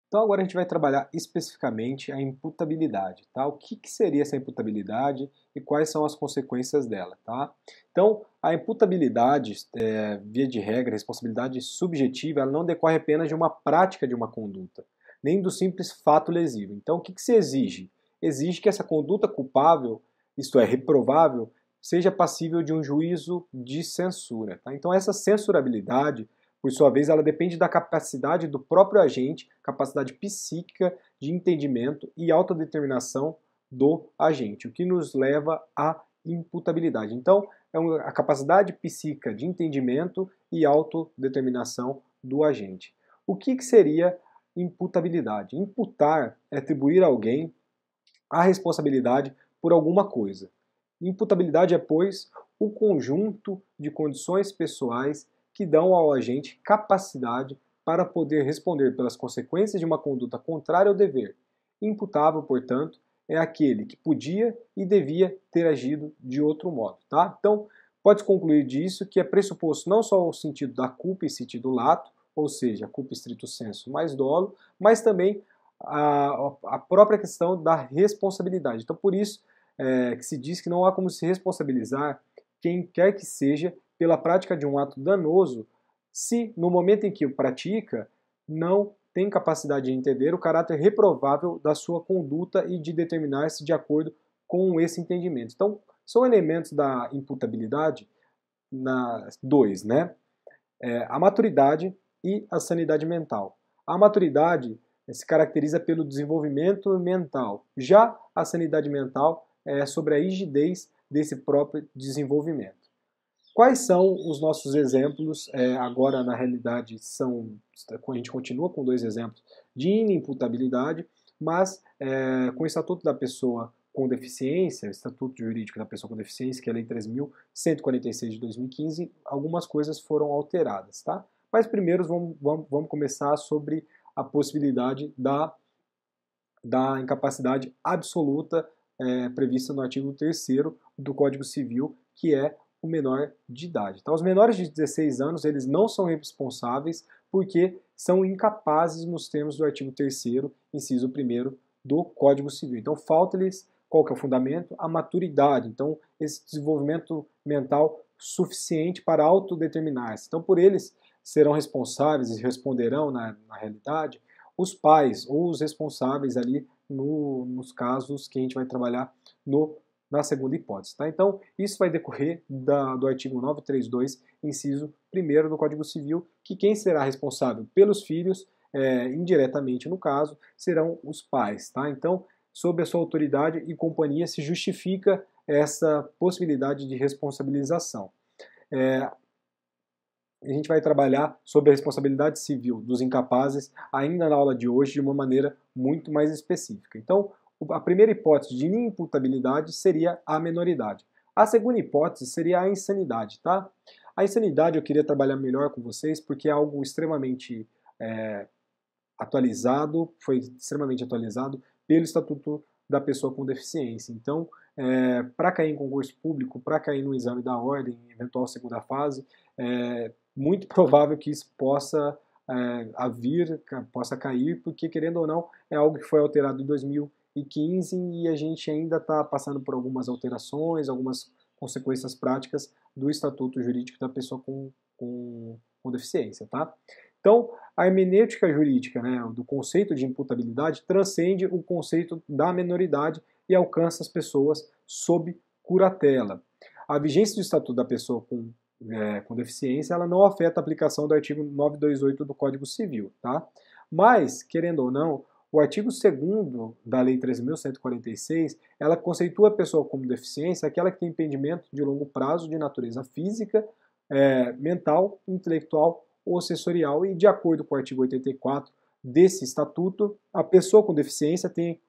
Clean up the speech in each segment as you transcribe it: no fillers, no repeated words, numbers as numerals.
Então agora a gente vai trabalhar especificamente a imputabilidade, tá? O que seria essa imputabilidade e quais são as consequências dela, tá? Então a imputabilidade, via de regra, responsabilidade subjetiva, ela não decorre apenas de uma prática de uma conduta, nem do simples fato lesivo. Então o que se exige? Exige que essa conduta culpável, isto é, reprovável, seja passível de um juízo de censura, tá? Então essa censurabilidade, por sua vez, ela depende da capacidade do próprio agente, capacidade psíquica de entendimento e autodeterminação do agente, o que nos leva à imputabilidade. Então, é a capacidade psíquica de entendimento e autodeterminação do agente. O que seria imputabilidade? Imputar é atribuir a alguém a responsabilidade por alguma coisa. Imputabilidade é, pois, o conjunto de condições pessoais que dão ao agente capacidade para poder responder pelas consequências de uma conduta contrária ao dever. Imputável, portanto, é aquele que podia e devia ter agido de outro modo. Tá? Então, pode-se concluir disso que é pressuposto não só o sentido da culpa em sentido lato, ou seja, a culpa stricto sensu mais dolo, mas também a própria questão da responsabilidade. Então, por isso que se diz que não há como se responsabilizar quem quer que seja pela prática de um ato danoso se, no momento em que o pratica, não tem capacidade de entender o caráter reprovável da sua conduta e de determinar-se de acordo com esse entendimento. Então, são elementos da imputabilidade, dois, né? A maturidade e a sanidade mental. A maturidade se caracteriza pelo desenvolvimento mental. Já a sanidade mental é sobre a rigidez desse próprio desenvolvimento. Quais são os nossos exemplos? Agora, na realidade, a gente continua com dois exemplos de inimputabilidade, mas com o Estatuto da Pessoa com Deficiência, o Estatuto Jurídico da Pessoa com Deficiência, que é a Lei 3.146 de 2015, algumas coisas foram alteradas, tá? Mas primeiro vamos começar sobre a possibilidade da incapacidade absoluta prevista no artigo 3º do Código Civil, que é o menor de idade. Então, os menores de 16 anos, eles não são responsáveis porque são incapazes nos termos do artigo 3º, inciso 1º do Código Civil. Então, falta-lhes, qual que é o fundamento? A maturidade. Então, esse desenvolvimento mental suficiente para autodeterminar-se. Então, por eles serão responsáveis e responderão, na realidade, os pais ou os responsáveis ali nos casos que a gente vai trabalhar na segunda hipótese. Tá? Então, isso vai decorrer do artigo 932, inciso 1º do Código Civil, que quem será responsável pelos filhos, indiretamente no caso, serão os pais. Tá? Então, sob a sua autoridade e companhia se justifica essa possibilidade de responsabilização. A gente vai trabalhar sobre a responsabilidade civil dos incapazes ainda na aula de hoje de uma maneira muito mais específica. Então, a primeira hipótese de inimputabilidade seria a menoridade. A segunda hipótese seria a insanidade, tá? A insanidade eu queria trabalhar melhor com vocês porque é algo extremamente atualizado, foi extremamente atualizado pelo Estatuto da Pessoa com Deficiência. Então, para cair em concurso público, para cair no exame da ordem, eventual segunda fase, muito provável que isso possa possa cair, porque, querendo ou não, é algo que foi alterado em 2015 e a gente ainda está passando por algumas alterações, algumas consequências práticas do Estatuto Jurídico da Pessoa com Deficiência. Tá? Então, a hermenêutica jurídica, né, do conceito de imputabilidade transcende o conceito da menoridade e alcança as pessoas sob curatela. A vigência do Estatuto da Pessoa com Deficiência, ela não afeta a aplicação do artigo 928 do Código Civil, tá? Mas, querendo ou não, o artigo 2º da Lei 13.146, ela conceitua a pessoa como deficiência aquela que tem impedimento de longo prazo de natureza física, mental, intelectual ou sensorial, e de acordo com o artigo 84 desse estatuto, a pessoa com deficiência tem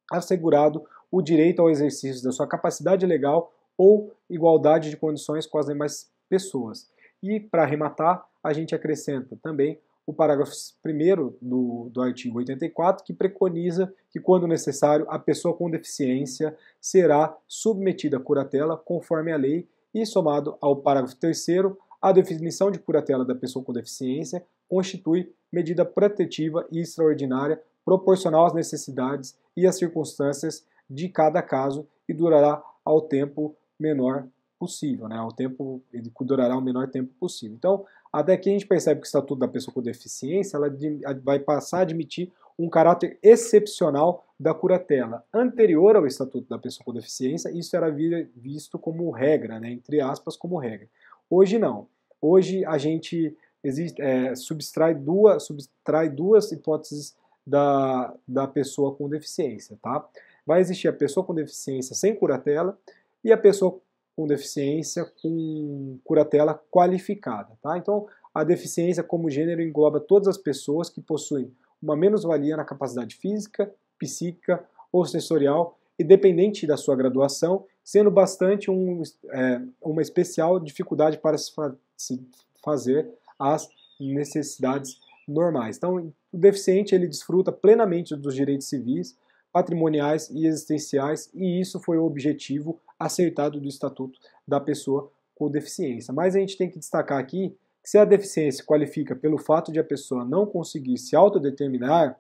assegurado o direito ao exercício da sua capacidade legal ou igualdade de condições com as demais pessoas. E, para arrematar, a gente acrescenta também o parágrafo 1º do artigo 84, que preconiza que, quando necessário, a pessoa com deficiência será submetida à curatela conforme a lei, e somado ao parágrafo 3º, a definição de curatela da pessoa com deficiência constitui medida protetiva e extraordinária, proporcional às necessidades e às circunstâncias de cada caso e durará ao tempo menor possível, né? Ele durará o menor tempo possível. Então, até aqui a gente percebe que o Estatuto da Pessoa com Deficiência ela vai passar a admitir um caráter excepcional da curatela. Anterior ao Estatuto da Pessoa com Deficiência, isso era visto como regra, né? Entre aspas, como regra. Hoje não. Hoje a gente subtrai duas hipóteses da pessoa com deficiência, tá? Vai existir a pessoa com deficiência sem curatela e a pessoa com deficiência com curatela qualificada, tá? Então, a deficiência como gênero engloba todas as pessoas que possuem uma menos-valia na capacidade física, psíquica ou sensorial, independente da sua graduação, sendo bastante uma especial dificuldade para se fazer as necessidades normais. Então, o deficiente ele desfruta plenamente dos direitos civis, patrimoniais e existenciais, e isso foi o objetivo acertado do Estatuto da Pessoa com Deficiência. Mas a gente tem que destacar aqui que se a deficiência qualifica pelo fato de a pessoa não conseguir se autodeterminar,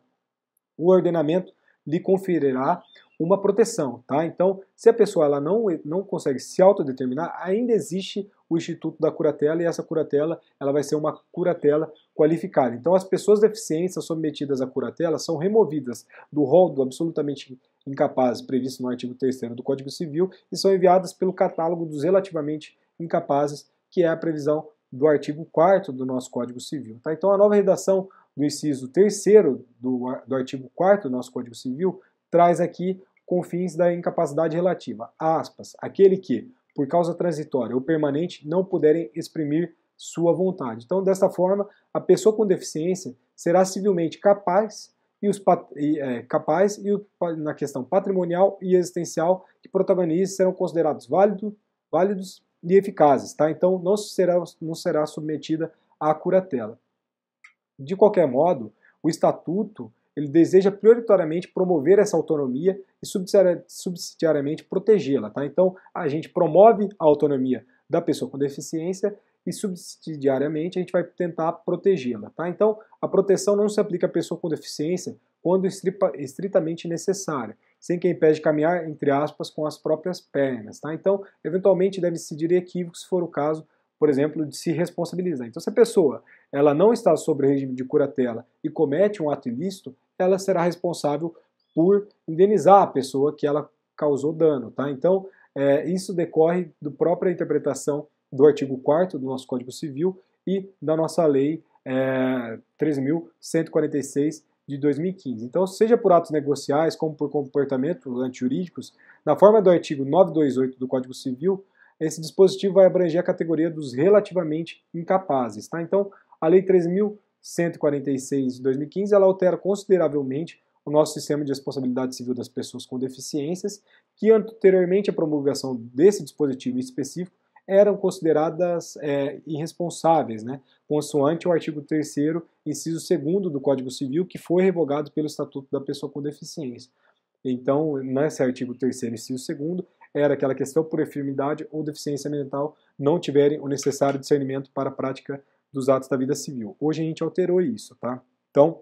o ordenamento lhe conferirá uma proteção, tá? Então, se a pessoa ela não consegue se autodeterminar, ainda existe o Instituto da Curatela e essa curatela ela vai ser uma curatela qualificada. Então, as pessoas deficientes submetidas à curatela são removidas do rol do absolutamente incapazes previsto no artigo 3º do Código Civil e são enviadas pelo catálogo dos relativamente incapazes, que é a previsão do artigo 4º do nosso Código Civil. Tá? Então, a nova redação do inciso 3º do artigo 4º do nosso Código Civil traz aqui com fins da incapacidade relativa, aspas, aquele que, por causa transitória ou permanente, não puderem exprimir sua vontade. Então, desta forma, a pessoa com deficiência será civilmente capaz na questão patrimonial e existencial que protagonistas serão considerados válidos e eficazes. Tá? Então, não será submetida à curatela. De qualquer modo, o Estatuto ele deseja prioritariamente promover essa autonomia e subsidiariamente protegê-la. Tá? Então, a gente promove a autonomia da pessoa com deficiência e subsidiariamente a gente vai tentar protegê-la. Tá? Então, a proteção não se aplica à pessoa com deficiência quando estritamente necessária, sem que impede de caminhar, entre aspas, com as próprias pernas. Tá? Então, eventualmente deve se incidir equívocos se for o caso, por exemplo, de se responsabilizar. Então, se a pessoa ela não está sob o regime de curatela e comete um ato ilícito, ela será responsável por indenizar a pessoa que ela causou dano. Tá? Então, isso decorre da própria interpretação do artigo 4º do nosso Código Civil e da nossa Lei 13.146 de 2015. Então, seja por atos negociais, como por comportamentos antijurídicos, na forma do artigo 928 do Código Civil, esse dispositivo vai abranger a categoria dos relativamente incapazes. Tá? Então, a Lei 13.146 de 2015 ela altera consideravelmente o nosso sistema de responsabilidade civil das pessoas com deficiências, que anteriormente à promulgação desse dispositivo específico eram consideradas irresponsáveis, né? Consoante o artigo 3º, inciso 2º do Código Civil, que foi revogado pelo Estatuto da Pessoa com Deficiência. Então, nesse artigo 3º, inciso 2º, era aquela questão por enfermidade ou deficiência mental não tiverem o necessário discernimento para a prática dos atos da vida civil. Hoje a gente alterou isso, tá? Então,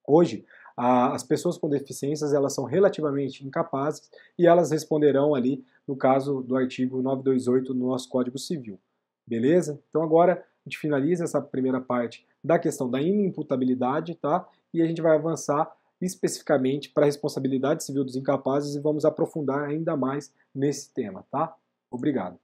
hoje, as pessoas com deficiências elas são relativamente incapazes e elas responderão ali no caso do artigo 928 do nosso Código Civil. Beleza? Então agora a gente finaliza essa primeira parte da questão da inimputabilidade, tá? E a gente vai avançar especificamente para a responsabilidade civil dos incapazes e vamos aprofundar ainda mais nesse tema, tá? Obrigado.